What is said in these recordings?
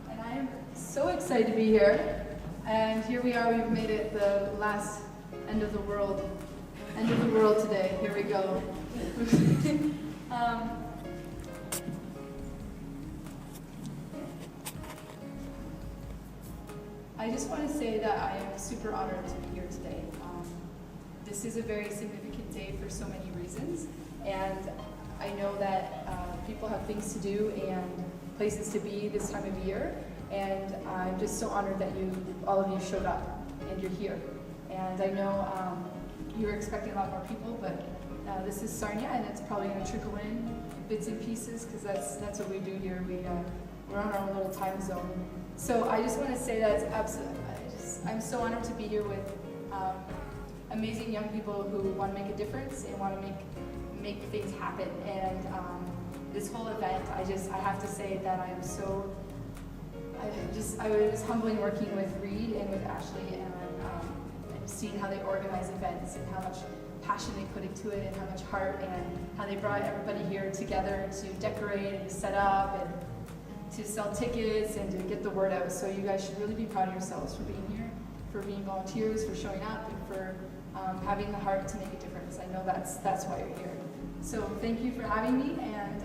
And I am so excited to be here. And here we are, we've made it the last end of the world. End of the world today. Here we go. I just want to say that I am super honored to be here today. This is a very significant day for so many reasons, and I know that people have things to do and places to be this time of year, and I'm just so honored that all of you showed up and you're here. And I know you were expecting a lot more people, but this is Sarnia, and it's probably going to trickle in bits and pieces because that's what we do here. We're on our own little time zone. So I just want to say that it's absolutely, I'm so honored to be here with amazing young people who want to make a difference and want to make things happen. And this whole event, I have to say that I was humbling working with Reed and with Ashley, and seeing how they organize events and how much passion they put into it and how much heart, and how they brought everybody here together to decorate and set up and to sell tickets and to get the word out. So you guys should really be proud of yourselves for being here, for being volunteers, for showing up, and for having the heart to make a difference. I know that's why you're here. So thank you for having me, and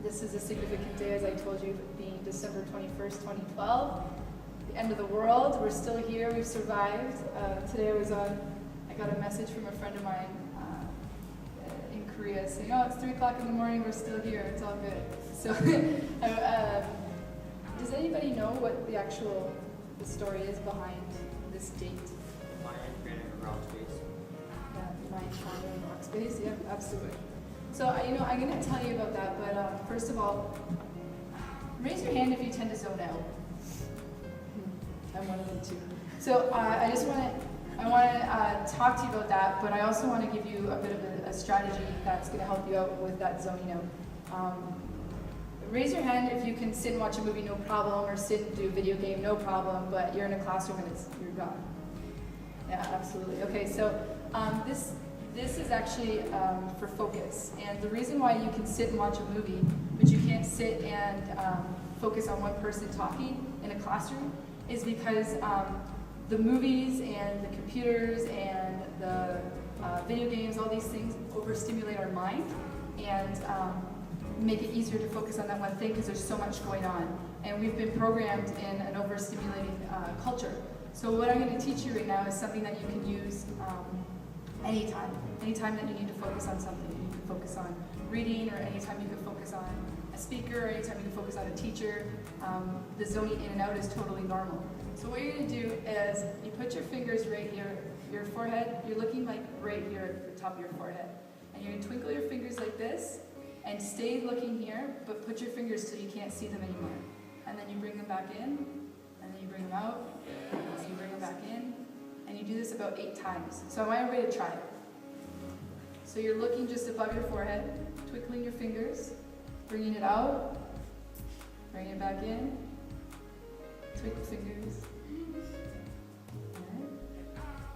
this is a significant day, as I told you, being December 21st, 2012, the end of the world. We're still here, we've survived. Today I got a message from a friend of mine in Korea saying, oh, it's 3 o'clock in the morning, we're still here, it's all good. So, does anybody know what the story is behind this date? Mayan granite rock space. Yeah, Mayan granite rock space, yeah, absolutely. So, I'm going to tell you about that, but first of all, raise your hand if you tend to zone out. I'm one of them too. So, I want to talk to you about that, but I also want to give you a bit of a strategy that's going to help you out with that zoning out. Raise your hand if you can sit and watch a movie, no problem, or sit and do a video game, no problem, but you're in a classroom and you're gone. Yeah, absolutely. Okay, so this is actually for focus, and the reason why you can sit and watch a movie, but you can't sit and focus on one person talking in a classroom, is because the movies and the computers and the video games, all these things overstimulate our mind and make it easier to focus on that one thing because there's so much going on. And we've been programmed in an overstimulating culture. So what I'm going to teach you right now is something that you can use anytime. Anytime that you need to focus on something. You can focus on reading, or anytime you can focus on a speaker, or anytime you can focus on a teacher. The zoning in and out is totally normal. So what you're going to do is you put your fingers right here, your forehead, you're looking like right here at the top of your forehead. And you're going to twinkle your fingers like this, and stay looking here, but put your fingers so you can't see them anymore. And then you bring them back in, and then you bring them out, and then you bring them back in, and you do this about 8 times. So I want everybody to try it. So you're looking just above your forehead, twinkling your fingers, bringing it out, bringing it back in, twinkle fingers. Alright.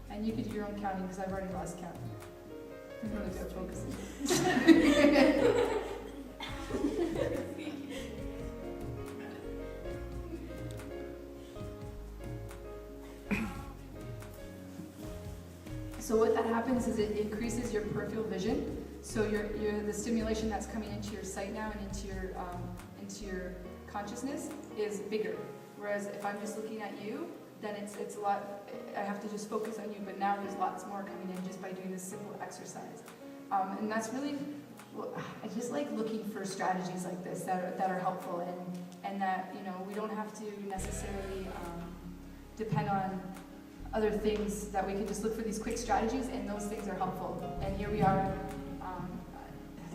And you could do your own counting because I've already lost count. I'm really good at focusing. So what that happens is it increases your peripheral vision. So the stimulation that's coming into your sight now and into your consciousness is bigger. Whereas if I'm just looking at you, then it's a lot, I have to just focus on you, but now there's lots more coming in just by doing this simple exercise. And that's really, I just like looking for strategies like this that are helpful, and that, we don't have to necessarily depend on other things, that we can just look for these quick strategies, and those things are helpful. And here we are.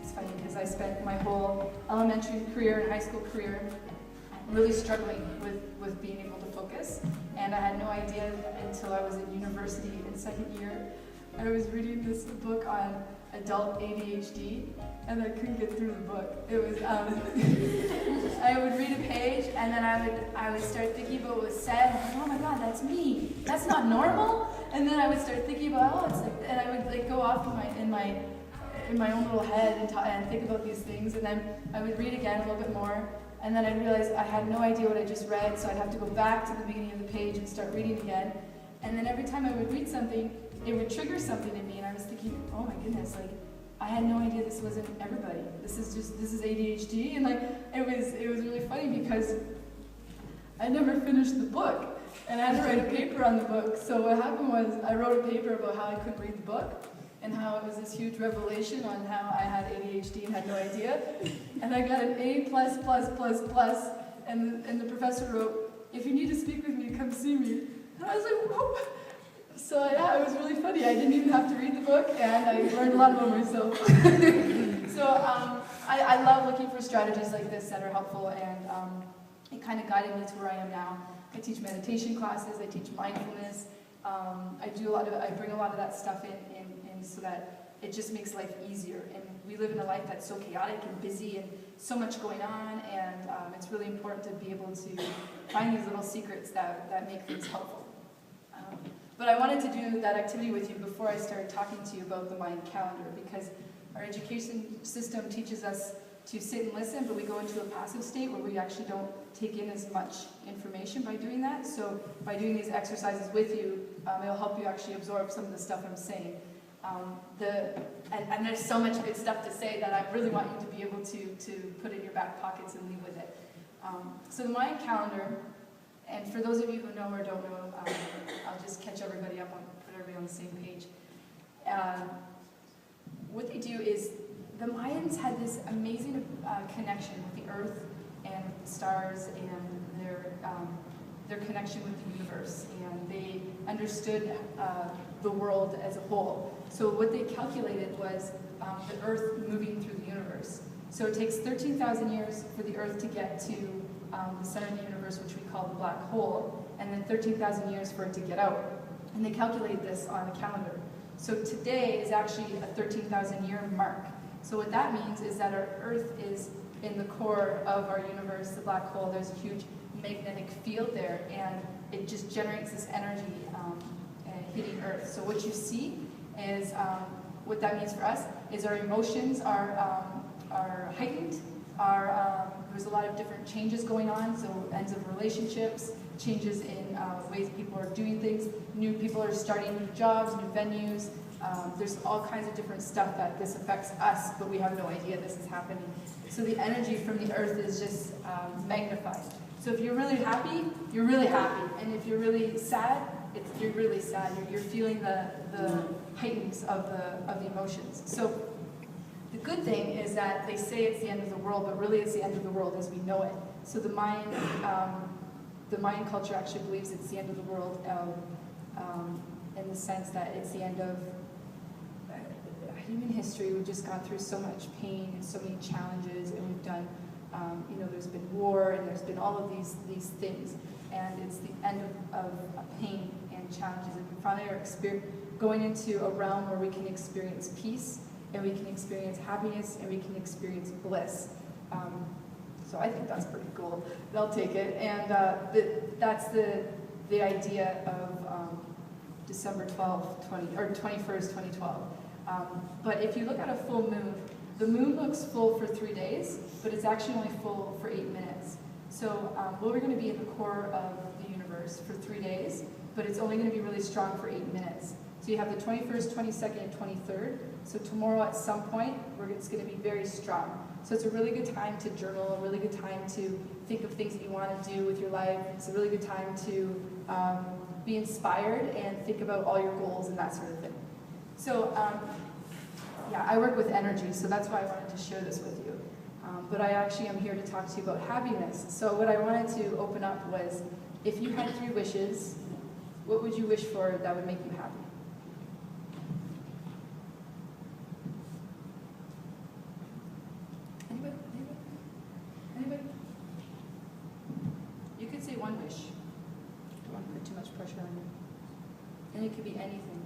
It's funny because I spent my whole elementary career and high school career really struggling with being able to focus, and I had no idea until I was in university in second year. I was reading this book on adult ADHD, and I couldn't get through the book. It was I would read a page, and then I would start thinking about what was said. And I'm like, oh my God, that's me. That's not normal. And then I would start thinking about, it's like, and I would go off in my in my own little head and think about these things, and then I would read again a little bit more, and then I'd realize I had no idea what I just read, so I'd have to go back to the beginning of the page and start reading again. And then every time I would read something, it would trigger something in me, and I was thinking, oh my goodness, like, I had no idea this wasn't everybody. This is ADHD, and like, it was really funny because I never finished the book, and I had to write a paper on the book. So what happened was I wrote a paper about how I couldn't read the book, and how it was this huge revelation on how I had ADHD and had no idea. And I got an A++++, and the professor wrote, if you need to speak with me, come see me. And I was like, whoa. So yeah, it was really funny. I didn't even have to read the book, and I learned a lot about myself. So I love looking for strategies like this that are helpful, and it kind of guided me to where I am now. I teach meditation classes, I teach mindfulness. I bring a lot of that stuff in so that it just makes life easier. And we live in a life that's so chaotic and busy and so much going on, and it's really important to be able to find these little secrets that make things helpful. But I wanted to do that activity with you before I started talking to you about the Mayan calendar, because our education system teaches us to sit and listen, but we go into a passive state where we actually don't take in as much information by doing that. So by doing these exercises with you, it'll help you actually absorb some of the stuff I'm saying. And there's so much good stuff to say that I really want you to be able to put in your back pockets and leave with it. So the Mayan calendar, and for those of you who know or don't know, I'll just catch everybody up put everybody on the same page. What they do is, the Mayans had this amazing connection with the earth and with the stars and their connection with the universe, and they understood the world as a whole. So what they calculated was the earth moving through the universe. So it takes 13,000 years for the earth to get to the center of the universe, which we call the black hole, and then 13,000 years for it to get out. And they calculate this on a calendar. So today is actually a 13,000 year mark. So what that means is that our Earth is in the core of our universe, the black hole. There's a huge magnetic field there, and it just generates this energy hitting Earth. So what you see is, what that means for us is our emotions are heightened. There's a lot of different changes going on, so ends of relationships, changes in ways people are doing things, new people are starting new jobs, new venues. There's all kinds of different stuff that this affects us, but we have no idea this is happening. So the energy from the earth is just magnified. So if you're really happy, you're really happy. And if you're really sad, you're really sad. You're feeling the heightens of the emotions. So the good thing is that they say it's the end of the world, but really it's the end of the world as we know it. So the Mayan culture actually believes it's the end of the world in the sense that it's the end of human history. We've just gone through so much pain and so many challenges, and we've done, there's been war and there's been all of these things, and it's the end of pain and challenges, and we finally are going into a realm where we can experience peace, and we can experience happiness, and we can experience bliss. So I think that's pretty cool. They'll take it, and that's the idea of December 21st, 2012. But if you look at a full moon, the moon looks full for 3 days, but it's actually only full for 8 minutes. So we're going to be in the core of the universe for 3 days, but it's only going to be really strong for 8 minutes. So you have the 21st, 22nd, and 23rd. So tomorrow at some point, it's going to be very strong. So it's a really good time to journal, a really good time to think of things that you want to do with your life. It's a really good time to be inspired and think about all your goals and that sort of thing. So I work with energy, so that's why I wanted to share this with you. But I actually am here to talk to you about happiness. So what I wanted to open up was, if you had 3 wishes, what would you wish for that would make you happy? Anybody? You could say one wish. Don't want to put too much pressure on you. And it could be anything.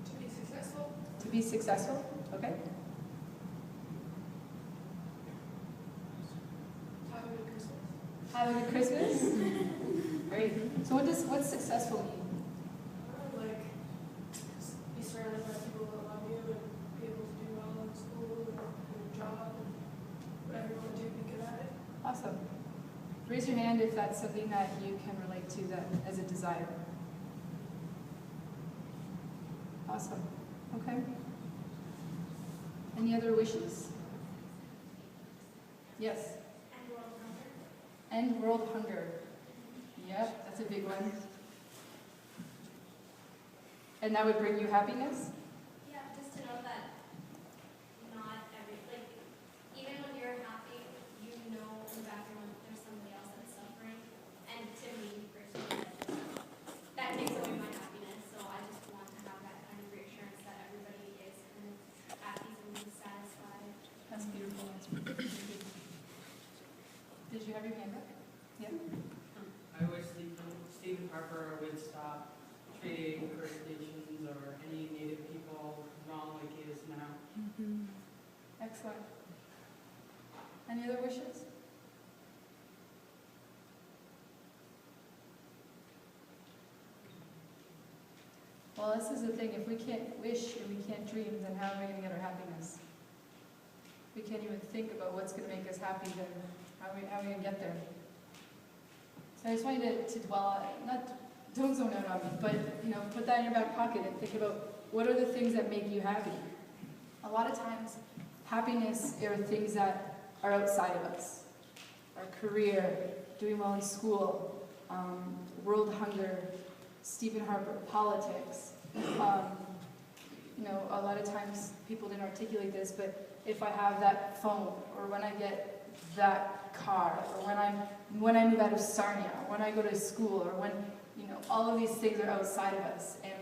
To be successful. To be successful? Okay. Have a good Christmas. Have a good Christmas. Great. So what's successful mean? Like, be surrounded by people that love you and raise your hand if that's something that you can relate to that as a desire. Awesome. Okay. Any other wishes? Yes. End world hunger. Yep, that's a big one. And that would bring you happiness? Yeah, just to know that not every, like, even when you're happy, you know in the background there's somebody else that's suffering. And to me, personally, that takes away my happiness. So I just want to have that kind of reassurance that everybody is kind of at peace and satisfied. That's beautiful. That's beautiful. Did you have your hand up? Yeah. I wish Stephen Harper would stop treating First Nations or any Native people wrong like he is now. Excellent. Any other wishes? Well, this is the thing. If we can't wish and we can't dream, then how are we going to get our happiness? We can't even think about what's going to make us happy, then how are we going to get there? So I just want you to dwell on, don't zone out on me, but put that in your back pocket and think about what are the things that make you happy. A lot of times, happiness are things that are outside of us. Our career, doing well in school, world hunger, Stephen Harper, politics. A lot of times people didn't articulate this, but if I have that phone, or when I get that car, or when I move out of Sarnia, or when I go to school, or when all of these things are outside of us, and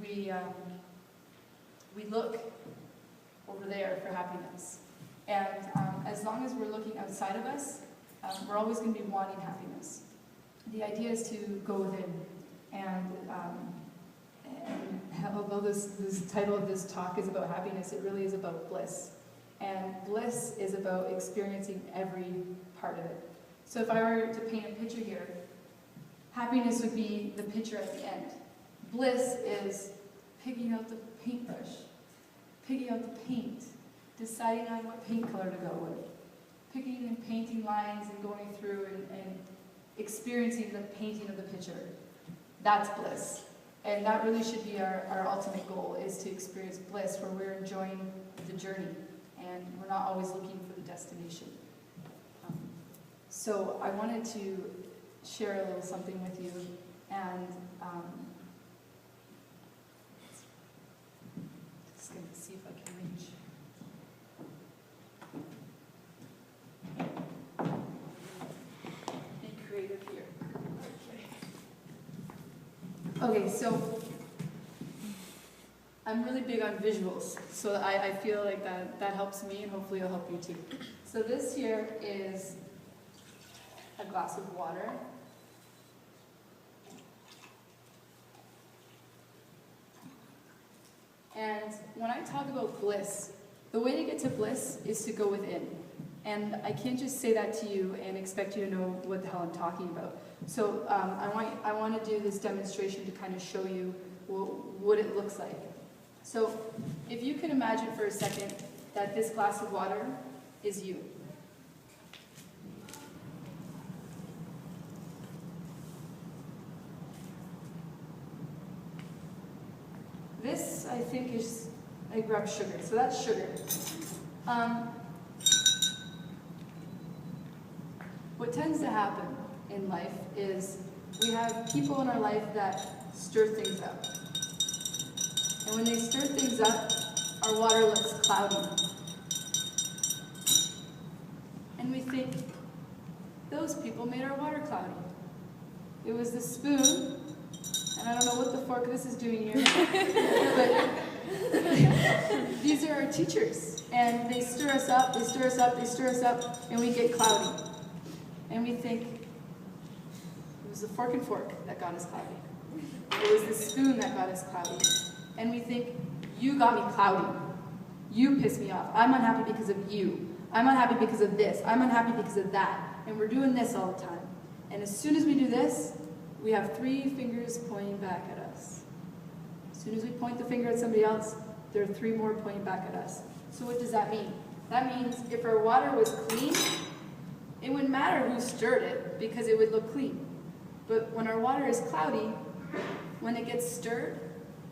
we look over there for happiness. And as long as we're looking outside of us, we're always going to be wanting happiness. The idea is to go within. And although this title of this talk is about happiness, it really is about bliss. And bliss is about experiencing every part of it. So if I were to paint a picture here, happiness would be the picture at the end. Bliss is picking out the paintbrush, picking out the paint, deciding on what paint color to go with, picking and painting lines and going through and experiencing the painting of the picture. That's bliss. And that really should be our ultimate goal, is to experience bliss where we're enjoying the journey and we're not always looking for the destination. So I wanted to share a little something with you, and just going to see if I can reach. Be creative here. Okay, so I'm really big on visuals, so I feel like that helps me, and hopefully it'll help you too. So this here is a glass of water. And when I talk about bliss, the way to get to bliss is to go within. And I can't just say that to you and expect you to know what the hell I'm talking about. So I want to do this demonstration to kind of show you what it looks like. So if you can imagine for a second that this glass of water is you. This, I think, is, I grabbed sugar, so that's sugar. What tends to happen in life is we have people in our life that stir things up. And when they stir things up, our water looks cloudy. And we think, those people made our water cloudy. It was the spoon, and I don't know what the fork this is doing here, but these are our teachers. And they stir us up, they stir us up, they stir us up, and we get cloudy. And we think, it was the fork and fork that got us cloudy. It was the spoon that got us cloudy. And we think, you got me cloudy. You pissed me off. I'm unhappy because of you. I'm unhappy because of this. I'm unhappy because of that. And we're doing this all the time. And as soon as we do this, we have 3 fingers pointing back at us. As soon as we point the finger at somebody else, there are 3 more pointing back at us. So what does that mean? That means if our water was clean, it wouldn't matter who stirred it because it would look clean. But when our water is cloudy, when it gets stirred,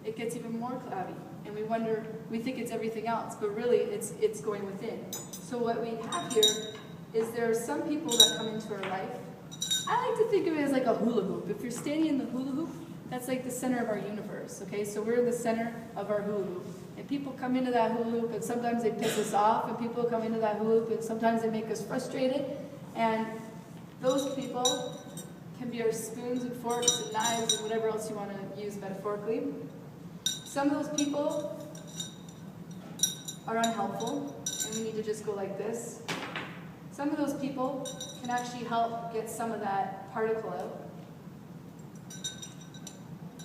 it gets even more cloudy. And we wonder, we think it's everything else, but really it's going within. So what we have here is there are some people that come into our life. I like to think of it as like a hula hoop. If you're standing in the hula hoop, that's like the center of our universe, okay? So we're in the center of our hula hoop. And people come into that hula hoop, and sometimes they piss us off, and people come into that hula hoop, and sometimes they make us frustrated. And those people can be our spoons and forks and knives and whatever else you want to use metaphorically. Some of those people are unhelpful, and we need to just go like this. Some of those people can actually help get some of that particle out.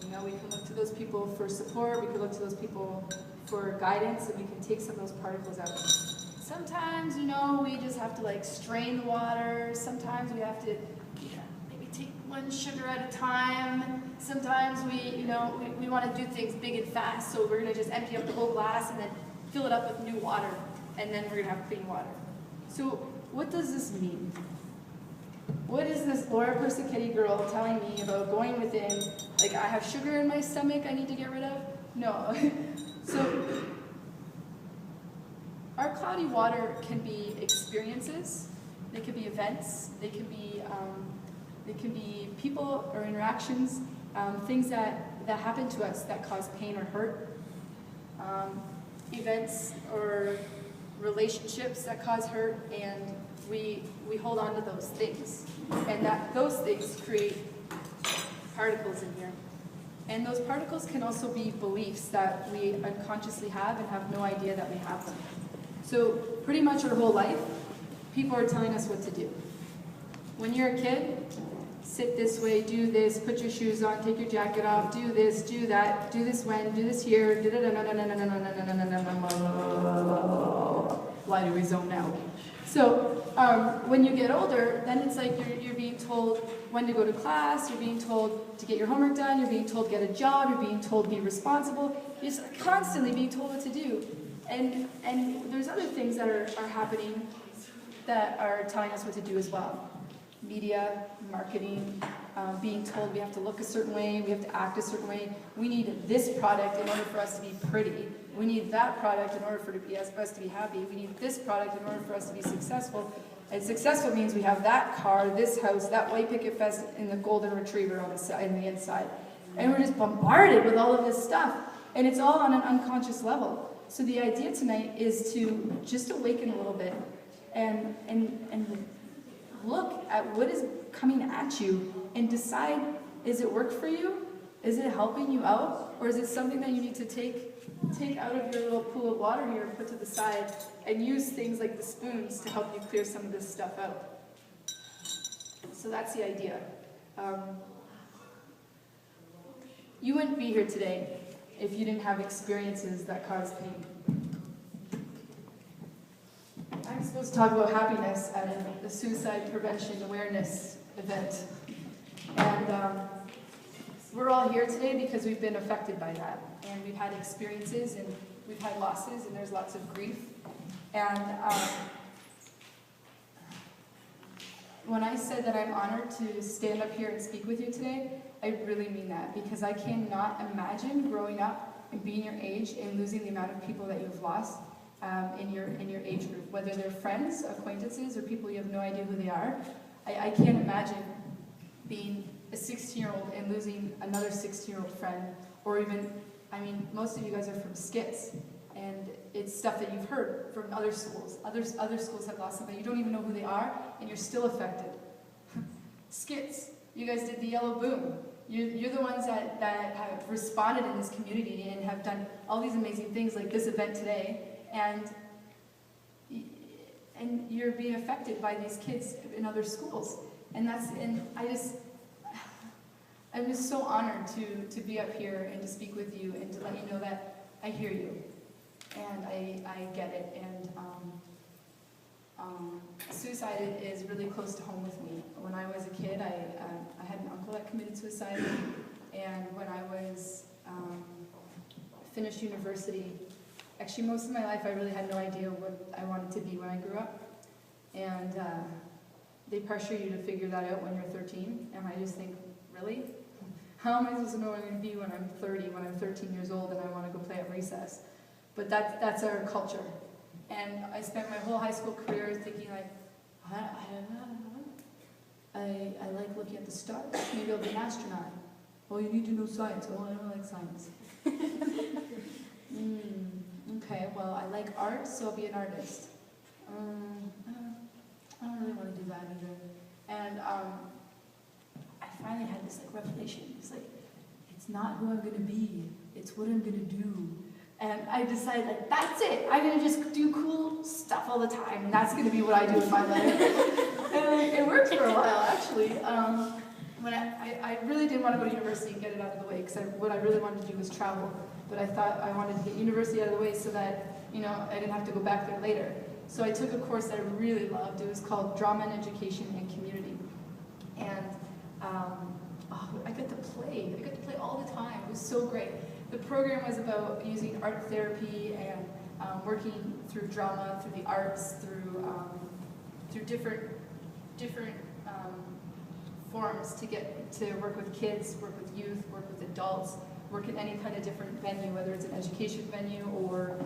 You know, we can look to those people for support, we can look to those people for guidance, and we can take some of those particles out. Sometimes, you know, we just have to like strain the water. Sometimes we have to, maybe take one sugar at a time. Sometimes we want to do things big and fast, so we're going to just empty up the whole glass and then fill it up with new water, and then we're going to have clean water. So what does this mean? What is this Laura Persichetti girl telling me about going within? Like, I have sugar in my stomach I need to get rid of? No. So our cloudy water can be experiences, they can be events, they can be people or interactions, things that happen to us that cause pain or hurt, events or relationships that cause hurt, and we hold on to those things, and those things create particles in here. And those particles can also be beliefs that we unconsciously have and have no idea that we have them. So pretty much our whole life, people are telling us what to do. When you're a kid, sit this way, do this, put your shoes on, take your jacket off, do this, do that, do this when, do this here, why do we zone out? So when you get older, then it's like you're being told when to go to class, you're being told to get your homework done, you're being told get a job, you're being told be responsible, you're just constantly being told what to do. And there's other things that are happening that are telling us what to do as well. Media, marketing, being told we have to look a certain way, we have to act a certain way. We need this product in order for us to be pretty. We need that product in order for us to be happy. We need this product in order for us to be successful. And successful means we have that car, this house, that white picket fence, and the golden retriever on the side, on the inside. And we're just bombarded with all of this stuff. And it's all on an unconscious level. So the idea tonight is to just awaken a little bit and look at what is coming at you and decide, is it work for you? Is it helping you out? Or is it something that you need to take out of your little pool of water here and put to the side and use things like the spoons to help you clear some of this stuff out? So that's the idea. You wouldn't be here today if you didn't have experiences that cause pain. I'm supposed to talk about happiness at the suicide prevention awareness event. And we're all here today because we've been affected by that. And we've had experiences, and we've had losses, and there's lots of grief. And when I said that I'm honored to stand up here and speak with you today, I really mean that, because I cannot imagine growing up and being your age and losing the amount of people that you've lost in your age group, whether they're friends, acquaintances, or people you have no idea who they are. I can't imagine being a 16-year-old and losing another 16-year-old friend, or even, I mean, most of you guys are from skits, and it's stuff that you've heard from other schools. Other schools have lost somebody. You don't even know who they are, and you're still affected. Skits. You guys did the Yellow Boom. You're the ones that have responded in this community and have done all these amazing things like this event today, and you're being affected by these kids in other schools. I'm just so honored to be up here and to speak with you and to let you know that I hear you and I get it. And suicide is really close to home with me. When I was a kid, I had an uncle that committed suicide, and when I was finished university, actually most of my life I really had no idea what I wanted to be when I grew up. And they pressure you to figure that out when you're 13, and I just think, really? How am I supposed to know what I'm going to be when I'm 30, when I'm 13 years old and I want to go play at recess? But that's our culture. And I spent my whole high school career thinking like, I don't know. I like looking at the stars. Maybe I'll be an astronaut. Well, you need to know science. Oh, I don't like science. Okay, well, I like art, so I'll be an artist. I don't really want to do that either. And I finally had this like revelation. It's like, it's not who I'm going to be. It's what I'm going to do. And I decided, like, that's it. I'm going to just do cool stuff all the time, and that's going to be what I do in my life. And it worked for a while, actually. When I really didn't want to go to university and get it out of the way, because what I really wanted to do was travel. But I thought I wanted to get university out of the way so that, you know, I didn't have to go back there later. So I took a course that I really loved. It was called Drama and Education and Community. And I got to play. I got to play all the time. It was so great. The program was about using art therapy and working through drama, through the arts, through different forms to get to work with kids, work with youth, work with adults, work in any kind of different venue, whether it's an education venue or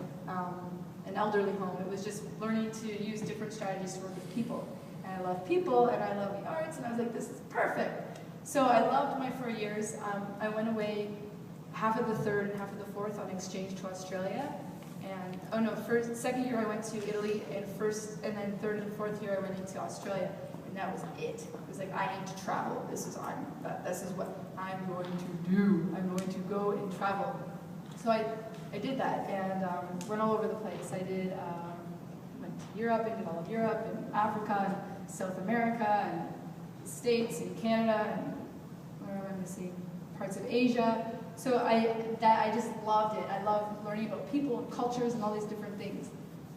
an elderly home. It was just learning to use different strategies to work with people. And I love people, and I love the arts, and I was like, this is perfect. So I loved my 4 years. I went away half of the third and half of the fourth on exchange to Australia. And second year I went to Italy, and then third and fourth year I went into Australia. And that was it. It was like, I need to travel. This is what I'm going to do. I'm going to go and travel. So I did that, and went all over the place. I went to Europe and did all of Europe and Africa and South America and the States and Canada and where am I missing? Parts of Asia. So I just loved it. I loved learning about people and cultures and all these different things.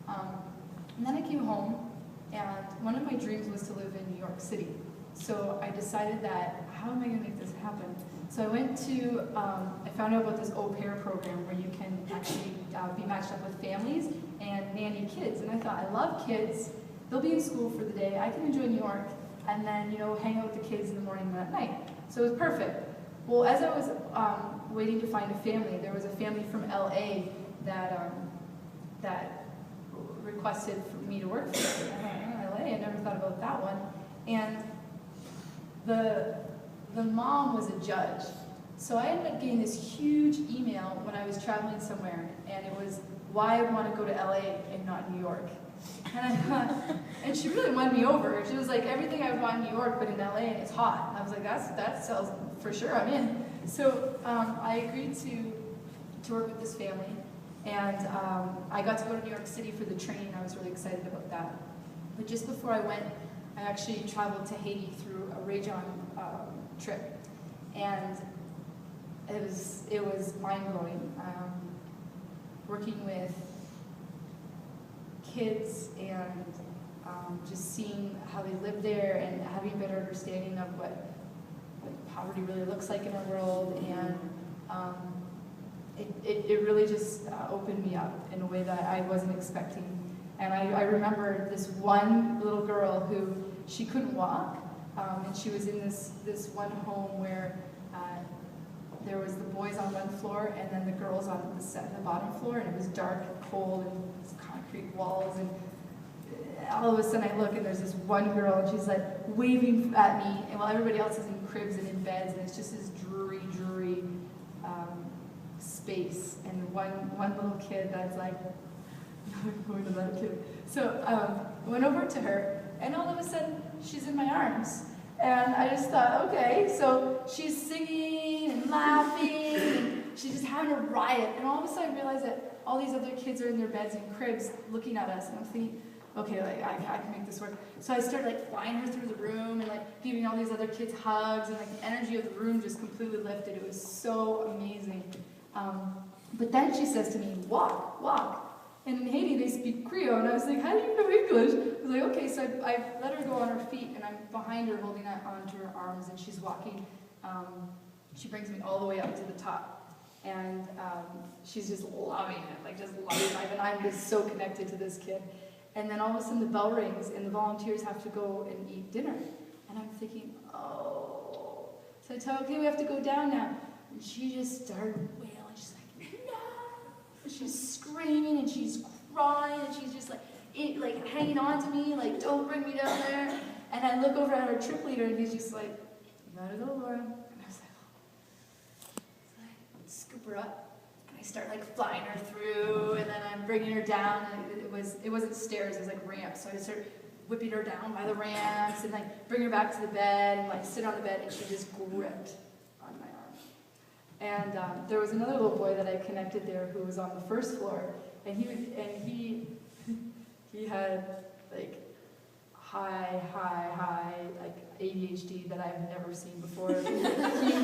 And then I came home, and one of my dreams was to live in New York City. So I decided that, how am I going to make this happen? So I went to, I found out about this au pair program where you can actually be matched up with families and nanny kids. And I thought, I love kids. They'll be in school for the day. I can enjoy New York and then, you know, hang out with the kids in the morning and at night. So it was perfect. Well, as I was waiting to find a family, there was a family from LA that requested for me to work for them. I thought, LA, I never thought about that one. And the mom was a judge. So I ended up getting this huge email when I was traveling somewhere, and it was why I want to go to LA and not New York. And I thought, and she really won me over. She was like, everything I want in New York, but in LA, and it's hot. And I was like, that sells for sure, I'm in. So I agreed to work with this family, and I got to go to New York City for the training. I was really excited about that. But just before I went, I actually traveled to Haiti through a Rajon trip, and it was mind-blowing. Working with kids and just seeing how they live there and having a better understanding of what poverty really looks like in our world, and it really just opened me up in a way that I wasn't expecting. And I remember this one little girl who, she couldn't walk, and she was in this one home where there was the boys on one floor and then the girls on the bottom floor, and it was dark and cold and concrete walls, and all of a sudden I look and there's this one girl and she's like waving at me, and while everybody else is in cribs and in beds, and it's just this dreary space, and one little kid that's like, I'm going to that kid. So I went over to her, and all of a sudden she's in my arms. And I just thought, okay, so she's singing and laughing, and she's just having a riot. And all of a sudden I realized that all these other kids are in their beds in cribs looking at us, and I'm thinking, okay, like I can make this work. So I started like flying her through the room and like giving all these other kids hugs, and like the energy of the room just completely lifted. It was so amazing. But then she says to me, walk, walk. And in Haiti, they speak Creole, and I was like, how do you know English? I was like, okay, so I let her go on her feet, and I'm behind her holding that onto her arms, and she's walking. She brings me all the way up to the top, and she's just loving it, like just loving life, and I'm just so connected to this kid. And then all of a sudden the bell rings and the volunteers have to go and eat dinner. And I'm thinking, oh. So I tell her, okay, we have to go down now. And she just started wailing. She's like, no. And she's screaming and she's crying and she's just like hanging on to me, like, don't bring me down there. And I look over at our trip leader and he's just like, you gotta go, Laura. And I was like, oh. So I scoop her up. And I start like flying her through, and then I'm bringing her down. And it wasn't stairs, it was like ramps. So I start whipping her down by the ramps and like bring her back to the bed and like sit on the bed, and she just gripped on my arm. And there was another little boy that I connected there who was on the first floor, and he had like high like ADHD that I've never seen before. He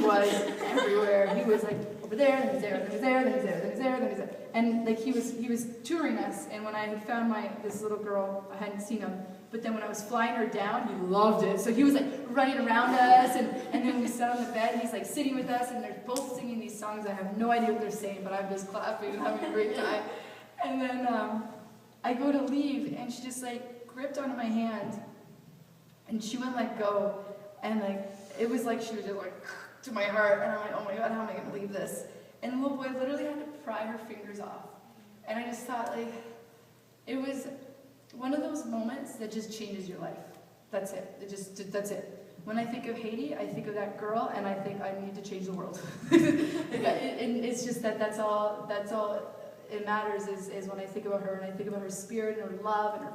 was everywhere. He was like over there, then he was there, then he was there, then he was there, then he was there, then he was there. And like he was touring us, and when I had found this little girl, I hadn't seen him. But then when I was flying her down, he loved it. So he was like running around us, and then we sat on the bed, and he's like sitting with us, and they're both singing these songs. I have no idea what they're saying, but I'm just clapping and having a great time. And then I go to leave, and she just like gripped onto my hand, and she wouldn't let go, and like it was like she was just like to my heart, and I'm like, oh my god, how am I gonna leave this? And the little boy literally had to pry her fingers off, and I just thought like it was one of those moments that just changes your life. That's it. That's it. When I think of Haiti, I think of that girl, and I think I need to change the world. It's just that's all it matters is when I think about her, and I think about her spirit and her love and her,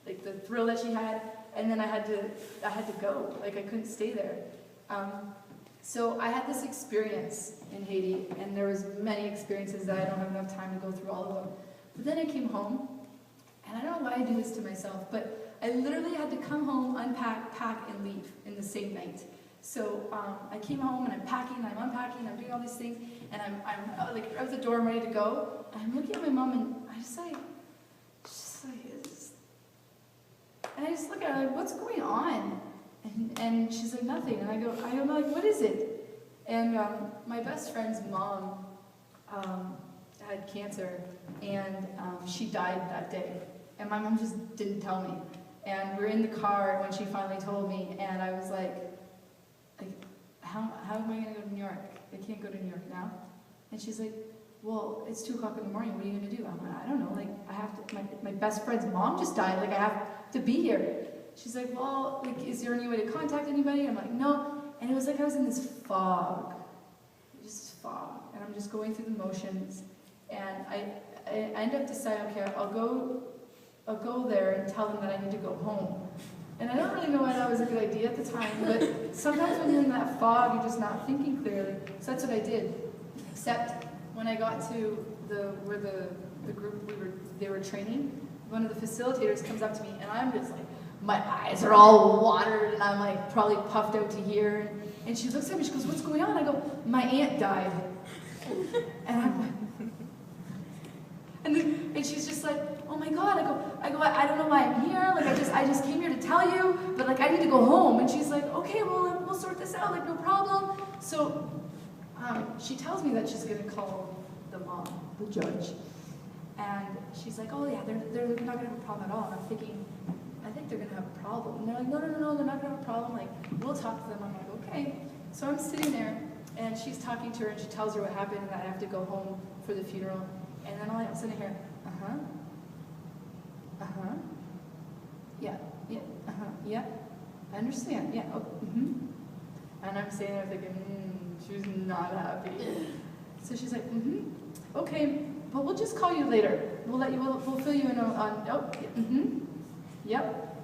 like the thrill that she had. And then I had to go. Like I couldn't stay there. So I had this experience in Haiti, and there was many experiences that I don't have enough time to go through all of them. But then I came home, and I don't know why I do this to myself, but I literally had to come home, unpack, pack, and leave in the same night. So I came home, and I'm packing, and I'm unpacking, I'm doing all these things, and I'm like out the door, I'm ready to go. And I'm looking at my mom, and I just like, and I just look at her like, what's going on? And she's like, nothing. And I'm like, what is it? And my best friend's mom had cancer, and she died that day. And my mom just didn't tell me. And we're in the car when she finally told me, and I was like how am I going to go to New York? I can't go to New York now. And she's like, well, it's 2 o'clock in the morning. What are you going to do? I'm like, I don't know. Like, I have to. My best friend's mom just died. Like, I have to be here. She's like, well, like, is there any way to contact anybody? I'm like, no. And it was like I was in this fog, just fog, and I'm just going through the motions. And I end up deciding, okay, I'll go there and tell them that I need to go home. And I don't really know why that was a good idea at the time, but sometimes when you're in that fog, you're just not thinking clearly. So that's what I did. Except when I got to where the group they were training, one of the facilitators comes up to me, and I'm just like, my eyes are all watered, and I'm like probably puffed out to here. And she looks at me, she goes, what's going on? I go, my aunt died. And I'm like, and she's just like, oh my god. I go, I don't know why I'm here. Like I just came here to tell you, but like I need to go home. And she's like, okay, well we'll sort this out. Like no problem. So she tells me that she's gonna call the mom, the judge, and she's like, oh yeah, they're not gonna have a problem at all. And I'm thinking, I think they're gonna have a problem. And they're like, no, they're not gonna have a problem. Like we'll talk to them. I'm like, okay. So I'm sitting there, and she's talking to her, and she tells her what happened, and that I have to go home for the funeral. And then all of a sudden I hear, yeah, yeah, I understand, yeah, oh, And I'm sitting there thinking, she's not happy. So she's like, okay, but we'll just call you later. We'll fill you in on, yep.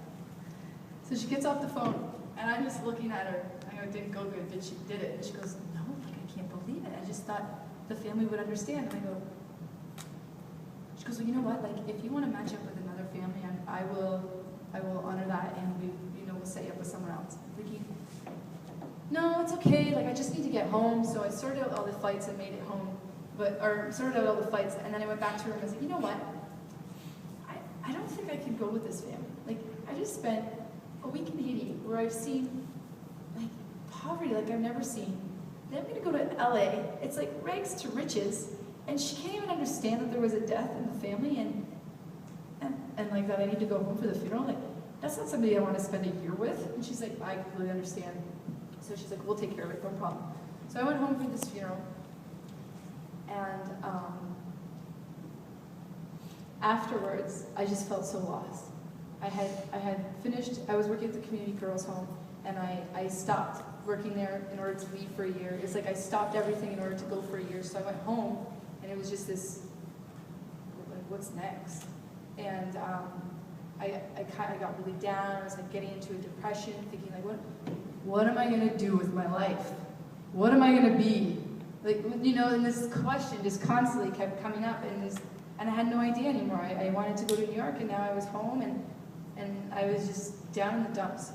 So she gets off the phone, and I'm just looking at her. I go, it didn't go good, did she? Did it? And she goes, no, like I can't believe it. I just thought the family would understand. And I go, she goes, well, you know what? Like, if you want to match up with another family, I will honor that, and we'll set you up with someone else. I'm thinking, no, it's okay. Like, I just need to get home. So I sorted out all the fights and made it home, sorted out all the fights, and then I went back to her and I was like, you know what? I don't think I can go with this family. Like, I just spent a week in Haiti where I've seen like poverty like I've never seen. Then I'm gonna go to LA. It's like rags to riches. And she can't even understand that there was a death in the family, and and like that I need to go home for the funeral. Like, that's not somebody I want to spend a year with. And she's like, I completely understand. So she's like, we'll take care of it, no problem. So I went home for this funeral, and afterwards, I just felt so lost. I had finished, I was working at the community girls' home, and I stopped working there in order to leave for a year. It's like I stopped everything in order to go for a year. So I went home, and it was just this, like, what's next? And I got really down. I was like getting into a depression, thinking like, what am I gonna do with my life? What am I gonna be? Like, you know, and this question just constantly kept coming up, and I had no idea anymore. I wanted to go to New York, and now I was home, and I was just down in the dumps.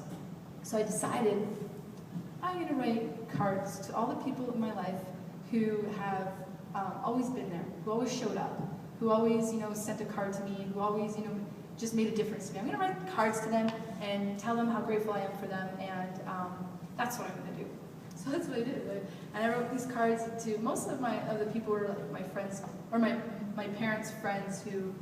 So I decided I'm gonna write cards to all the people in my life who have always been there, who always showed up, who always, you know, sent a card to me, who always, you know, just made a difference to me. I'm gonna write cards to them and tell them how grateful I am for them, and that's what I'm gonna do. So that's what I did. And I wrote these cards to most of the people who were like my friends, or my parents' friends who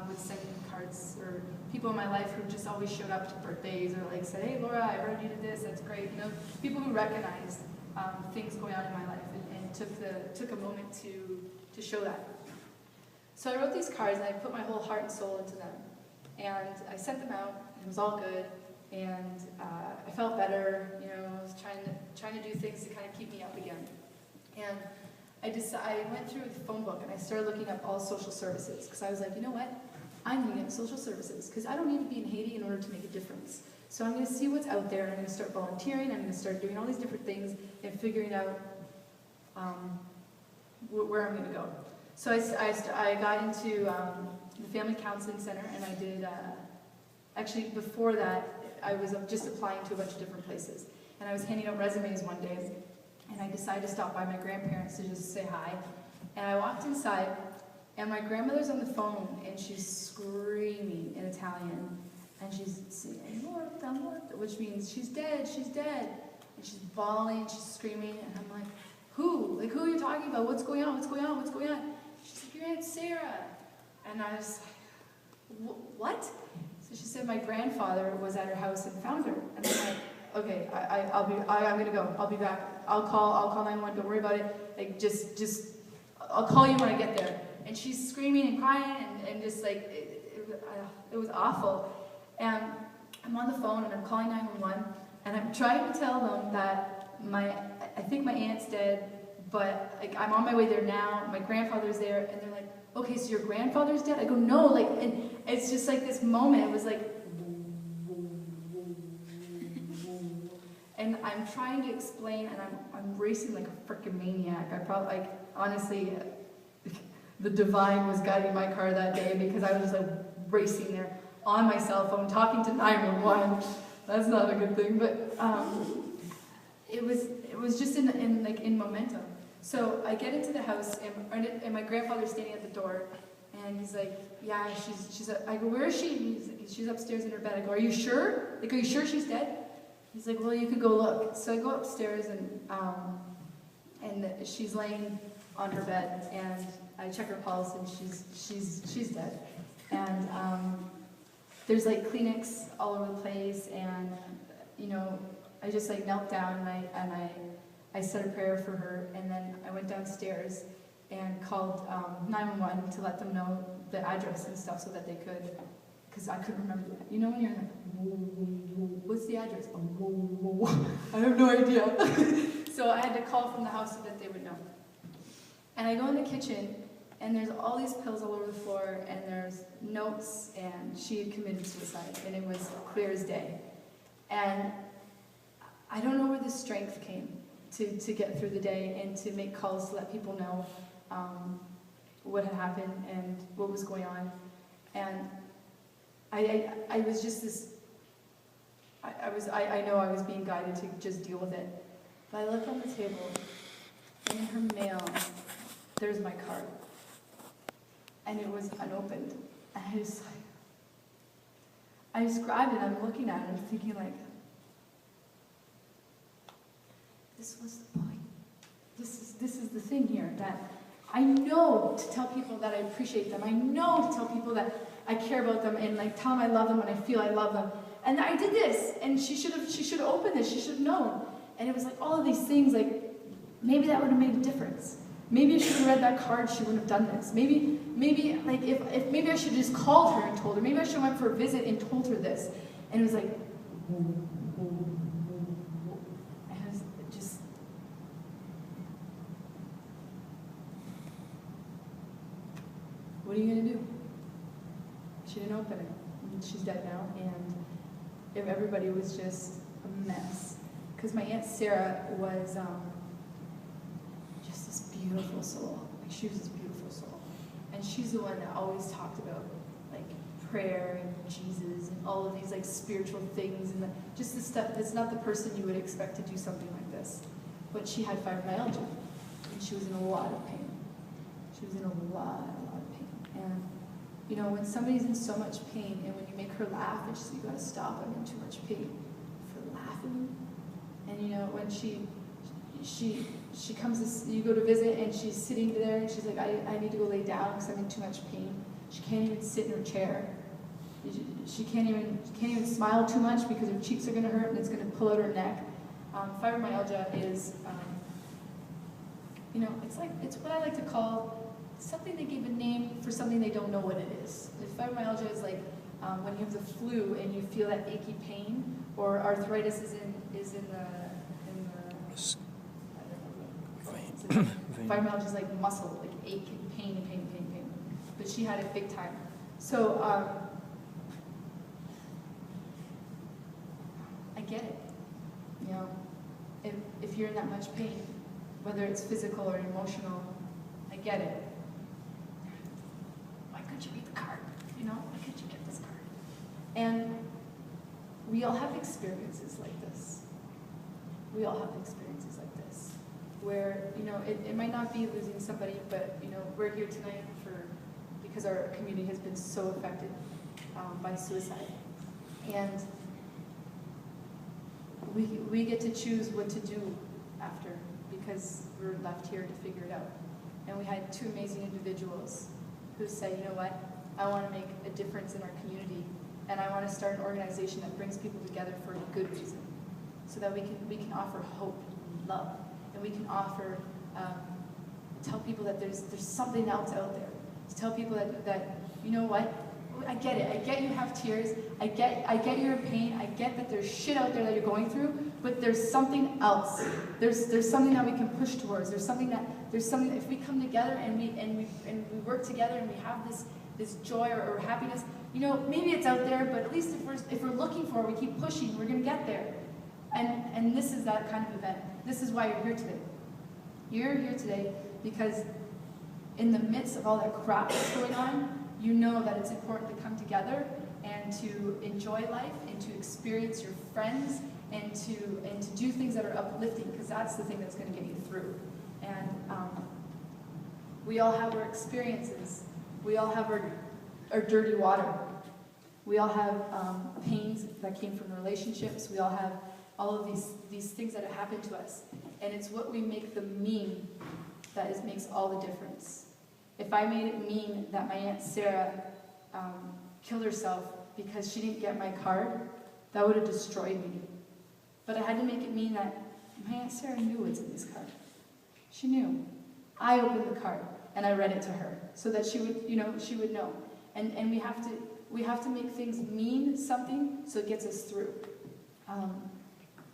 would send me cards, or people in my life who just always showed up to birthdays, or like said, hey Laura, I heard you did this, that's great. You know, people who recognized things going on in my life and took a moment to show that. So I wrote these cards, and I put my whole heart and soul into them. And I sent them out, and it was all good, and I felt better, you know, I was trying to do things to kind of keep me up again. And I went through the phone book, and I started looking up all social services, because I was like, you know what, I'm going to get social services, because I don't need to be in Haiti in order to make a difference. So I'm going to see what's out there, and I'm going to start volunteering, I'm going to start doing all these different things, and figuring out where I'm going to go. So I got into the Family Counseling Center, and I did, actually before that, I was just applying to a bunch of different places. And I was handing out resumes one day, and I decided to stop by my grandparents to just say hi. And I walked inside, and my grandmother's on the phone, and she's screaming in Italian. And she's saying, Morta, morta, which means she's dead, she's dead. And she's bawling, she's screaming, and I'm like, who? Like, who are you talking about? What's going on? What's going on? What's going on? She's like, your Aunt Sarah. And I was like, what? So she said my grandfather was at her house and found her. And I'm like, okay, I'm gonna go. I'll be back. I'll call 911. Don't worry about it. Like, just, I'll call you when I get there. And she's screaming and crying and just like, it was awful. And I'm on the phone and I'm calling 911 and I'm trying to tell them that I think my aunt's dead, but like I'm on my way there now. My grandfather's there, and they're like, okay, so your grandfather's dead? I go, no, like, and it's just like this moment. It was like, and I'm trying to explain, and I'm racing like a freaking maniac. I probably, like, honestly, the divine was guiding my car that day, because I was just like racing there on my cell phone, talking to 911. That's not a good thing, but it was just in momentum. So I get into the house, and my grandfather's standing at the door, and he's like, yeah, she's. I go, where is she? And he's like, she's upstairs in her bed. I go, are you sure? Like, are you sure she's dead? He's like, well, you could go look. So I go upstairs, and she's laying on her bed, and I check her pulse, and she's dead. And there's like Kleenex all over the place, and you know, I just like knelt down and I said a prayer for her, and then I went downstairs and called 911 to let them know the address and stuff so that they could, because I couldn't remember that. You know when you're like, whoa, whoa, whoa, what's the address? Oh, whoa, whoa, whoa. I have no idea. So I had to call from the house so that they would know. And I go in the kitchen, and there's all these pills all over the floor, and there's notes, and she had committed suicide, and it was clear as day. And I don't know where the strength came to get through the day and to make calls to let people know what had happened and what was going on. And I was just this, I know I was being guided to just deal with it. But I look on the table, and in her mail, there's my card. And it was unopened. And I just grabbed it, I'm looking at it, I'm thinking like, this was the point. This is the thing here, that I know to tell people that I appreciate them. I know to tell people that I care about them and like tell them I love them when I feel I love them. And I did this, and she should have opened this. She should have known. And it was like all of these things. Like maybe that would have made a difference. Maybe if she would have read that card, she wouldn't have done this. Maybe like if maybe I should have just called her and told her. Maybe I should have went for a visit and told her this. And it was like, I was just. What are you gonna do? She didn't open it. And she's dead now, and if everybody was just a mess. Because my Aunt Sarah was just this beautiful soul. Like she was this beautiful soul. And she's the one that always talked about like prayer and Jesus and all of these like spiritual things and just the stuff. That's not the person you would expect to do something like this. But she had fibromyalgia, and she was in a lot of pain. She was in a lot of pain. And you know, when somebody's in so much pain, and when you make her laugh, and she's like, "You gotta stop! I'm in too much pain for laughing." And you know, when she comes, you go to visit, and she's sitting there, and she's like, I need to go lay down because I'm in too much pain. She can't even sit in her chair. She can't even smile too much because her cheeks are going to hurt and it's going to pull out her neck. Fibromyalgia is, you know, it's what I like to call something they give a name for something they don't know what it is. Fibromyalgia is like when you have the flu and you feel that achy pain, or arthritis is in the I don't know. Fibromyalgia is like muscle, like ache and pain. But she had it big time. So I get it. You know, if you're in that much pain, whether it's physical or emotional, I get it. Why couldn't you read the card? You know, why couldn't you get this card? And we all have experiences like this. We all have experiences like this, where, you know, it might not be losing somebody, but, you know, we're here tonight because our community has been so affected by suicide. And we get to choose what to do after, because we're left here to figure it out. And we had two amazing individuals who said, you know what, I want to make a difference in our community, and I want to start an organization that brings people together for a good reason, so that we can offer hope and love, and we can offer, tell people that there's something else out there. To tell people that you know what, I get it. I get you have tears. I get you're in pain. I get that there's shit out there that you're going through, but there's something else. There's something that we can push towards. There's something that if we come together and we work together and we have this joy or happiness, you know, maybe it's out there, but at least if we're looking for it, we keep pushing, we're gonna get there. And this is that kind of event. This is why you're here today. You're here today because in the midst of all that crap that's going on, you know that it's important to come together and to enjoy life and to experience your friends and to do things that are uplifting, because that's the thing that's going to get you through. And we all have our experiences. We all have our dirty water. We all have pains that came from relationships. We all have all of these things that have happened to us. And it's what we make them mean that makes all the difference. If I made it mean that my Aunt Sarah killed herself because she didn't get my card, that would have destroyed me. But I had to make it mean that my Aunt Sarah knew what's in this card. She knew. I opened the card and I read it to her so that she would, you know, she would know. And we have to make things mean something so it gets us through.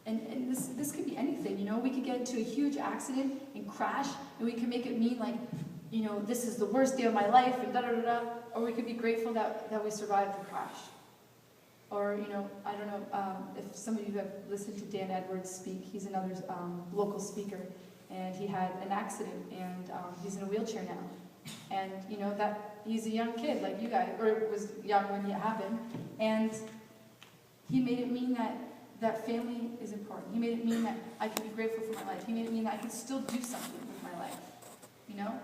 And this could be anything, you know. We could get into a huge accident and crash, and we can make it mean like, you know, this is the worst day of my life, and da-da-da-da, or we could be grateful that we survived the crash. Or, you know, I don't know if some of you have listened to Dan Edwards speak. He's another local speaker, and he had an accident, and he's in a wheelchair now. And, you know, that he's a young kid like you guys, or was young when it happened, and he made it mean that family is important. He made it mean that I can be grateful for my life. He made it mean that I can still do something with my life, you know?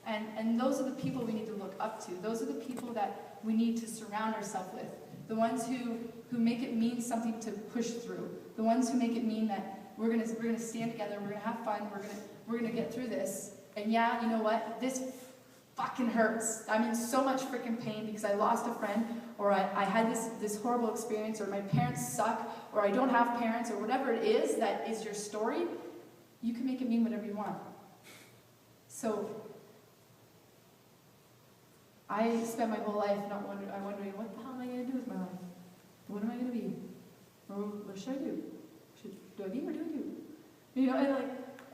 And those are the people we need to look up to. Those are the people that we need to surround ourselves with. The ones who make it mean something to push through. The ones who make it mean that we're gonna stand together, we're gonna have fun, we're gonna get through this, And yeah, you know what? This fucking hurts. I'm in so much freaking pain because I lost a friend, or I had this horrible experience, or my parents suck, or I don't have parents, or whatever it is that is your story. You can make it mean whatever you want. So I spent my whole life not wondering what the hell am I going to do with my life? What am I going to be? Or what should I do? Do I be or do I do? You know,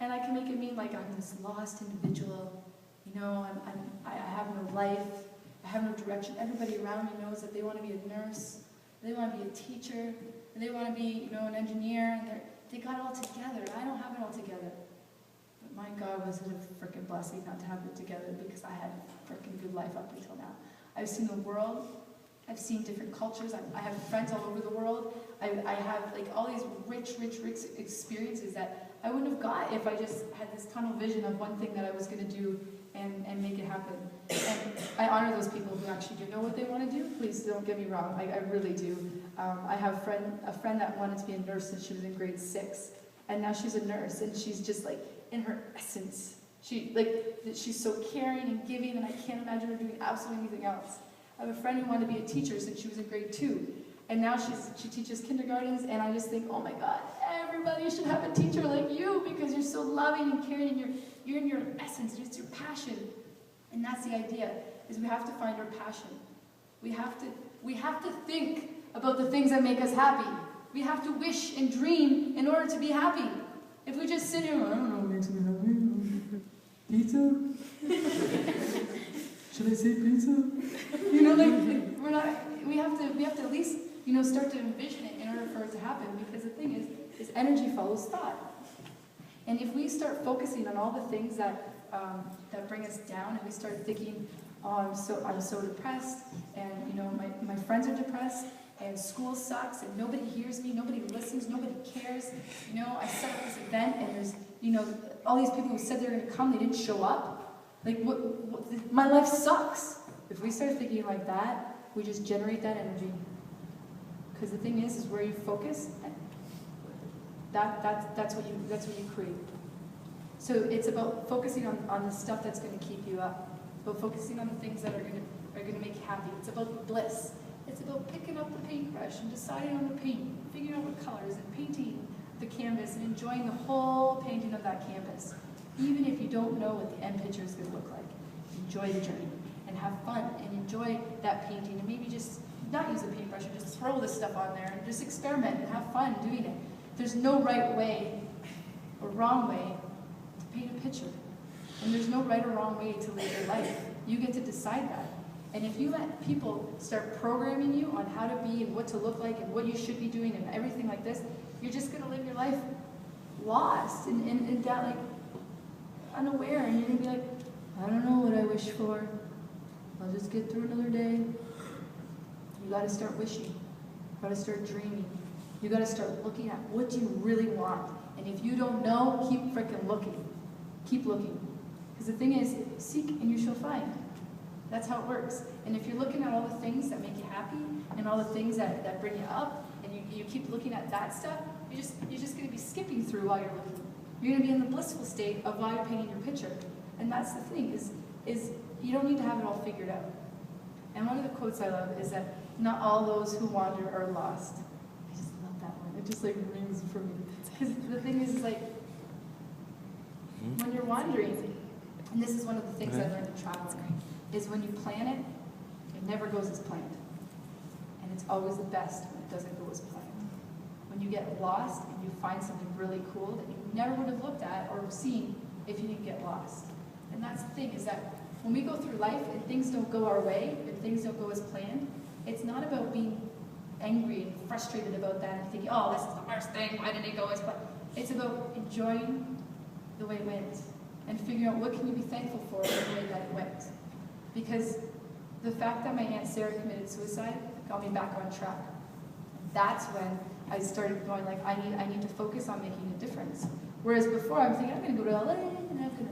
and I can make it mean like I'm this lost individual. You know, I have no life. I have no direction. Everybody around me knows that they want to be a nurse, they want to be a teacher, and they want to be, you know, an engineer. And they got it all together. I don't have it all together. But my God, was it a freaking blessing not to have it together, because I had a freaking good life up until now. I've seen the world. I've seen different cultures. I have friends all over the world. I have like all these rich experiences that I wouldn't have got if I just had this tunnel vision of one thing that I was going to do and make it happen. And I honor those people who actually do know what they want to do. Please don't get me wrong. I really do. I have a friend that wanted to be a nurse since she was in grade 6, and now she's a nurse, and she's just like in her essence. She's so caring and giving, and I can't imagine her doing absolutely anything else. I have a friend who wanted to be a teacher since she was in grade 2, and now she teaches kindergartens, and I just think, oh my God, everybody should have a teacher like you, because you're so loving and caring, and you're in your essence, it's your passion. And that's the idea, is we have to find our passion. We have to think about the things that make us happy. We have to wish and dream in order to be happy. If we just sit here, I don't know what makes me happy. Pizza? Should I say pizza? You know, we have to at least, you know, start to envision it in order for it to happen, because the thing is energy follows thought. And if we start focusing on all the things that bring us down, and we start thinking, oh, I'm so depressed, and you know, my friends are depressed, and school sucks, and nobody hears me, nobody listens, nobody cares. You know, I set up this event, and there's, you know, all these people who said they were going to come, they didn't show up. Like, my life sucks. If we start thinking like that, we just generate that energy. Because the thing is where you focus, that's what you create. So it's about focusing on the stuff that's going to keep you up. It's about focusing on the things that are going to make you happy. It's about bliss. It's about picking up the paintbrush and deciding on the paint, figuring out what colors, and painting the canvas and enjoying the whole painting of that canvas. Even if you don't know what the end picture is going to look like, enjoy the journey and have fun and enjoy that painting, and maybe just not use a paintbrush and just throw this stuff on there and just experiment and have fun doing it. There's no right way or wrong way to paint a picture, and there's no right or wrong way to live your life. You get to decide that. And if you let people start programming you on how to be and what to look like and what you should be doing and everything like this, you're just going to live your life lost and that, like, unaware, and you're going to be like, I don't know what I wish for. I'll just get through another day. You got to start wishing. You got to start dreaming. You got to start looking at what do you really want. And if you don't know, keep freaking looking. Keep looking. Because the thing is, seek and you shall find. That's how it works. And if you're looking at all the things that make you happy and all the things that bring you up, and you keep looking at that stuff, you're just going to be skipping through while you're looking. You're going to be in the blissful state of while you're painting your picture. And that's the thing, is you don't need to have it all figured out. And one of the quotes I love is that not all those who wander are lost. I just love that one. It just like rings for me. Because the thing is like, when you're wandering, and this is one of the things I learned in traveling, is when you plan it, it never goes as planned. And it's always the best when it doesn't go as planned. When you get lost and you find something really cool that you never would have looked at or seen if you didn't get lost. And that's the thing, is that when we go through life and things don't go our way, and things don't go as planned, it's not about being angry and frustrated about that and thinking, oh, this is the worst thing, why didn't it go as planned? It's about enjoying the way it went and figuring out what can you be thankful for in the way that it went. Because the fact that my Aunt Sarah committed suicide got me back on track. That's when I started going like, I need to focus on making a difference. Whereas before I'm thinking, I'm going to go to LA and I'm going to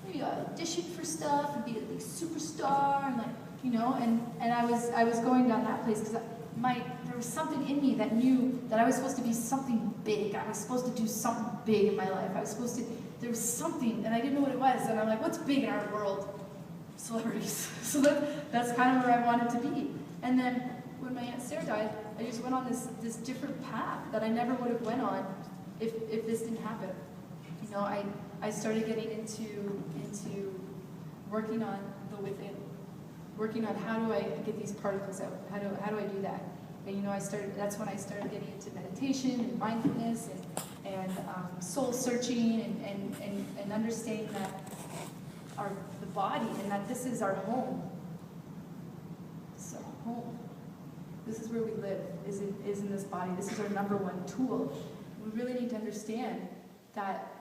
maybe audition for stuff and be a big superstar and like, you know, and I was going down that place because there was something in me that knew that I was supposed to be something big. I was supposed to do something big in my life. I was supposed to there was something, and I didn't know what it was, and I'm like, what's big in our world? Celebrities. So that's kind of where I wanted to be. And then when my Aunt Sarah died, I just went on this different path that I never would have went on if this didn't happen. You know, I started getting into working on the within, working on how do I get these particles out? How do I do that? And you know, that's when I started getting into meditation and mindfulness and soul searching and understanding that the body, and that this is our home. This is our home. This is where we live, is in this body. This is our number one tool. We really need to understand that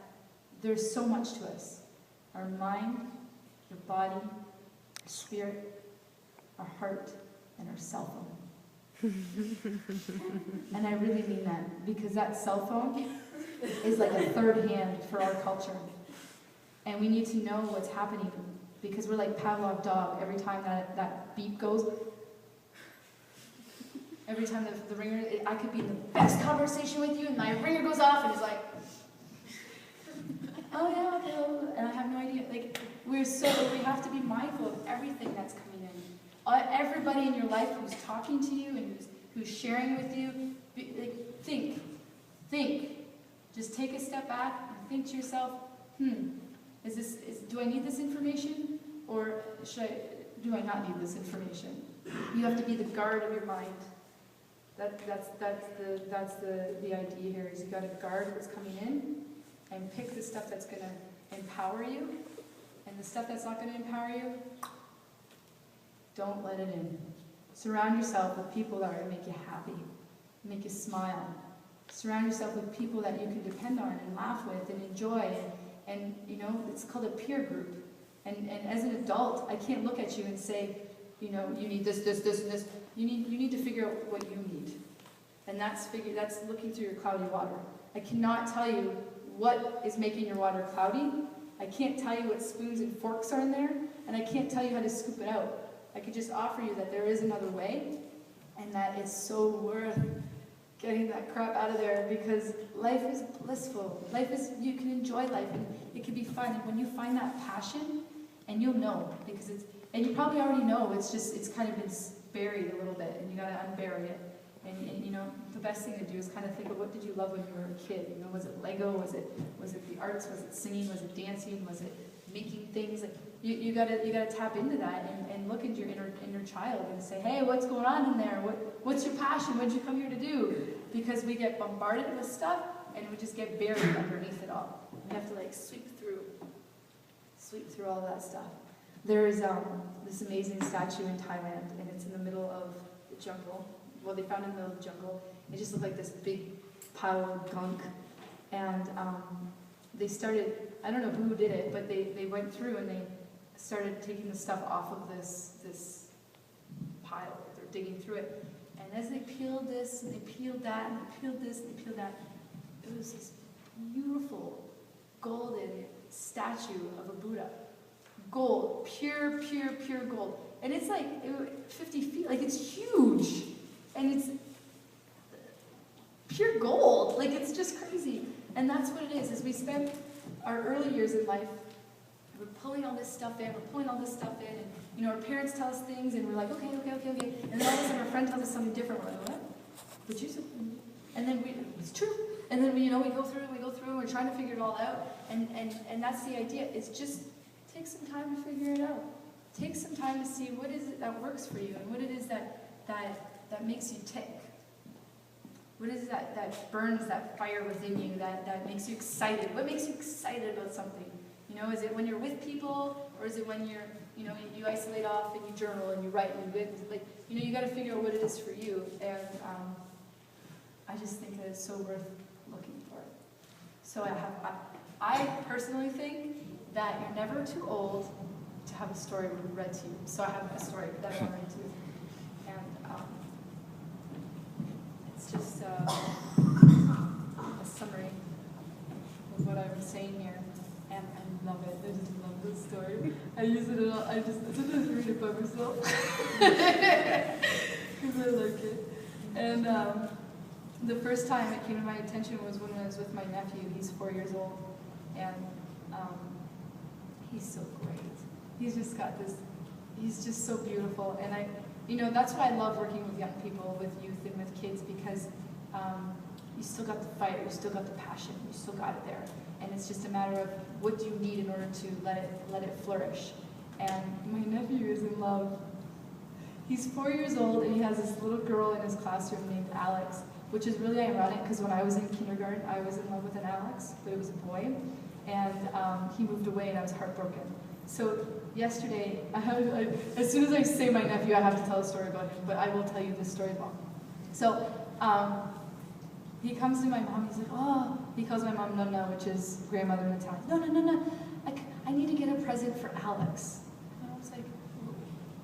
there's so much to us. Our mind, our body, our spirit, our heart, and our cell phone. And I really mean that, because that cell phone is like a third hand for our culture. And we need to know what's happening, because we're like Pavlov dog. Every time that beep goes, every time the ringer, I could be in the best conversation with you, and my ringer goes off, and it's like, oh yeah, okay, and I have no idea. Like, we have to be mindful of everything that's coming in. Everybody in your life who's talking to you and who's sharing with you, think. Just take a step back and think to yourself, do I need this information, or do I not need this information? You have to be the guard of your mind. That's the idea here, is you got to guard what's coming in and pick the stuff that's going to empower you, and the stuff that's not going to empower you, don't let it in. Surround yourself with people that are going to make you happy, make you smile. Surround yourself with people that you can depend on and laugh with and enjoy, and you know, it's called a peer group. And as an adult, I can't look at you and say, you know, you need this, and this. You need to figure out what you need. And that's looking through your cloudy water. I cannot tell you what is making your water cloudy. I can't tell you what spoons and forks are in there, and I can't tell you how to scoop it out. I could just offer you that there is another way, and that it's so worth getting that crap out of there, because life is blissful. You can enjoy life, and it can be fun. And when you find that passion, and you'll know, and you probably already know, it's kind of been buried a little bit, and you gotta unbury it. And you know, the best thing to do is kind of think of, what did you love when you were a kid? You know, was it Lego? Was it the arts? Was it singing? Was it dancing? Was it making things? Like you gotta tap into that and look into your inner child and say, hey, what's going on in there? What's your passion? What did you come here to do? Because we get bombarded with stuff, and we just get buried underneath it all. We have to like sweep through all of that stuff. There's this amazing statue in Thailand, and it's in the middle of the jungle. Well, they found it in the middle of the jungle. It just looked like this big pile of gunk. And they started, I don't know who did it, but they went through and they started taking the stuff off of this pile. They're digging through it. And as they peeled this, and they peeled that, and they peeled this, and they peeled that, it was this beautiful golden statue of a Buddha. Gold, pure gold. And it's like 50 feet, like it's huge. And it's pure gold, like it's just crazy. And that's what it is we spend our early years in life, we're pulling all this stuff in, and you know, our parents tell us things, and we're like, okay. And then all of a sudden our friend tells us something different, we're like, what? But you said, and then it's true. And then we go through, we're trying to figure it all out. And that's the idea, it's just take some time to figure it out. Take some time to see what is it that works for you, and what it is that makes you tick. What is it that burns that fire within you, that makes you excited? What makes you excited about something? You know, is it when you're with people, or is it when you isolate off and you journal and you write and you got to figure out what it is for you. And I just think that it's so worth looking for. So I personally think that you're never too old to have a story read to you. So I have a story that I want to read to you. And it's just a summary of what I'm saying here. And I love it. I just love this story. I use it a lot. I sometimes read it by myself. Because I like it. And the first time it came to my attention was when I was with my nephew. He's 4 years old. And He's so great. He's just got this, he's just so beautiful. And that's why I love working with young people, with youth and with kids, because you still got the fire, you still got the passion, you still got it there. And it's just a matter of what do you need in order to let it flourish. And my nephew is in love. He's 4 years old, and he has this little girl in his classroom named Alex, which is really ironic because when I was in kindergarten, I was in love with an Alex, but it was a boy. And he moved away, and I was heartbroken. So yesterday, as soon as I say my nephew, I have to tell a story about him, but I will tell you this story as well. So he comes to my mom, he's like, oh, he calls my mom Nonna, which is grandmother in Italian. No, I need to get a present for Alex. And I was like,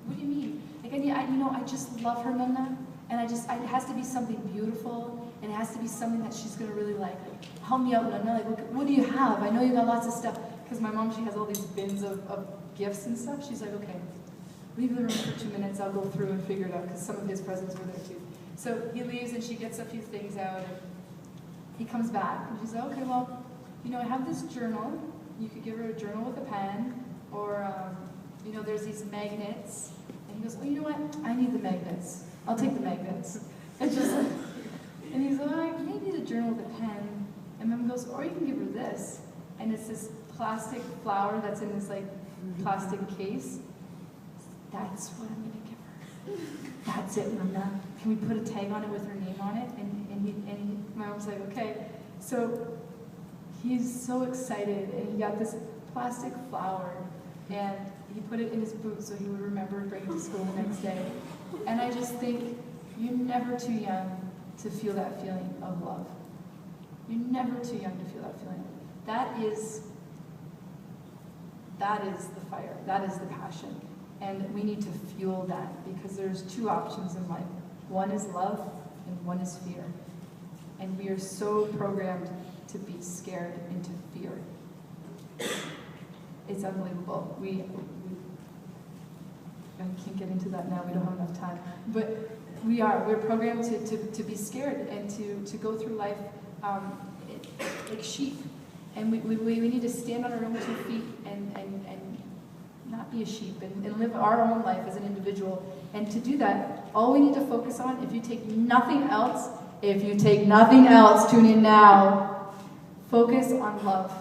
what do you mean? Like, I just love her, Nonna, and it has to be something beautiful, and it has to be something that she's gonna really like help me out, Nonna, like, what do you have? I know you got lots of stuff. Because my mom, she has all these bins of gifts and stuff. She's like, okay, leave the room for 2 minutes. I'll go through and figure it out, because some of his presents were there too. So he leaves, and she gets a few things out, and he comes back, and she's like, okay, well, I have this journal. You could give her a journal with a pen, or, there's these magnets. And he goes, oh, you know what? I need the magnets. I'll take the magnets. And he's like, I need a journal with a pen. And mom goes, or you can give her this. And it's this plastic flower that's in this plastic case. That's what I'm gonna give her. That's it, Nonna. Can we put a tag on it with her name on it? And my mom's like, okay. So he's so excited, and he got this plastic flower, and he put it in his boot so he would remember and bring it to school the next day. And I just think you're never too young to feel that feeling of love. You're never too young to feel that feeling. That is the fire. That is the passion. And we need to fuel that, because there's two options in life. One is love, and one is fear. And we are so programmed to be scared into fear. It's unbelievable. I can't get into that now. We don't have enough time. But we're programmed to be scared and to go through life like sheep. And we need to stand on our own 2 feet and not be a sheep and live our own life as an individual. And to do that, all we need to focus on, if you take nothing else, tune in now, focus on love.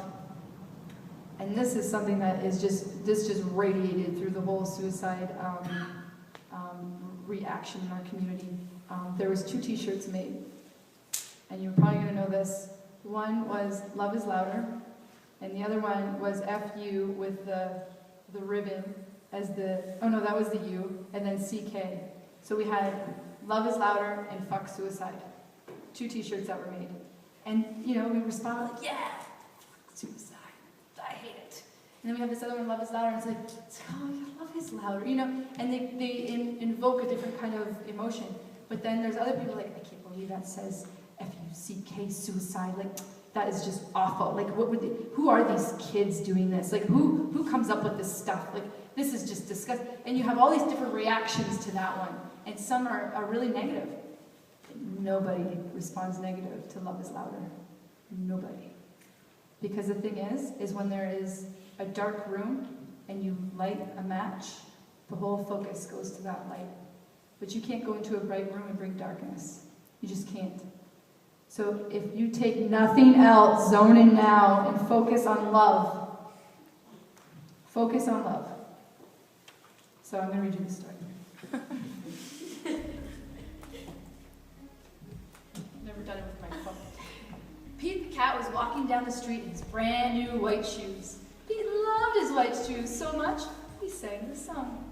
And this is something that is just radiated through the whole suicide reaction in our community. There was 2 t-shirts made, and you're probably going to know this. One was Love is Louder, and the other one was FU with the ribbon as that was the U, and then CK. So we had Love is Louder and Fuck Suicide. 2 t-shirts that were made. And, we respond like, yeah, suicide, I hate it. And then we have this other one, Love is Louder, and it's like, oh, yeah, love is louder, and they invoke a different kind of emotion. But then there's other people like, I can't believe that says F-U-C-K, suicide, like, that is just awful. Like, who are these kids doing this? Like, who comes up with this stuff? Like, this is just disgusting. And you have all these different reactions to that one, and some are really negative. Nobody responds negative to Love is Louder. Nobody. Because the thing is when there is a dark room and you light a match, the whole focus goes to that light. But you can't go into a bright room and bring darkness. You just can't. So if you take nothing else, zone in now and focus on love. Focus on love. So I'm going to read you the story. Never done it with my phone. Pete the cat was walking down the street in his brand new white shoes. He loved his white shoes so much, he sang the song.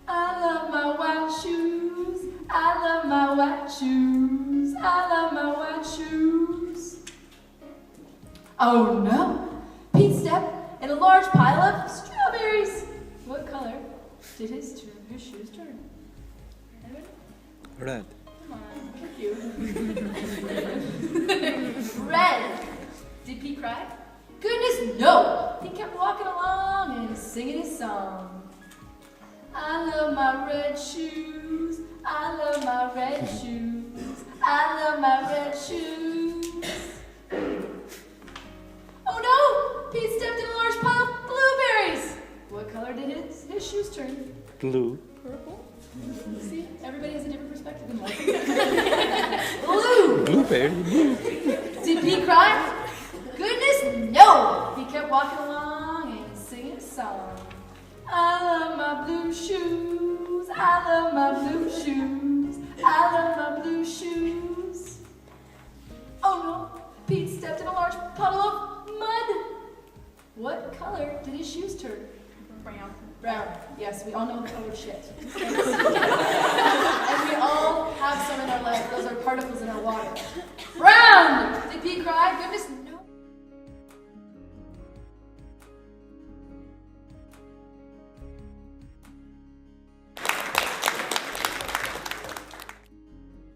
I love my white shoes. I love my white shoes. I love my white shoes. Oh no! Pete stepped in a large pile of strawberries. What color did his shoes turn? Anybody? Red. Come on, thank you. Red. Did Pete cry? Goodness, no! He kept walking along and singing his song. I love my red shoes. I love my red shoes. I love my red shoes. his shoes turn? Blue. Purple? See, everybody has a different perspective in life. Blue! Blueberry. Blue. Did Pete cry? Goodness, no! He kept walking along and singing a song. I love my blue shoes. I love my blue shoes. I love my blue shoes. Oh no, Pete stepped in a large puddle of mud. What color did his shoes turn? Brown. Brown. Yes, we all know the color of shit. And we all have some in our life. Those are particles in our water.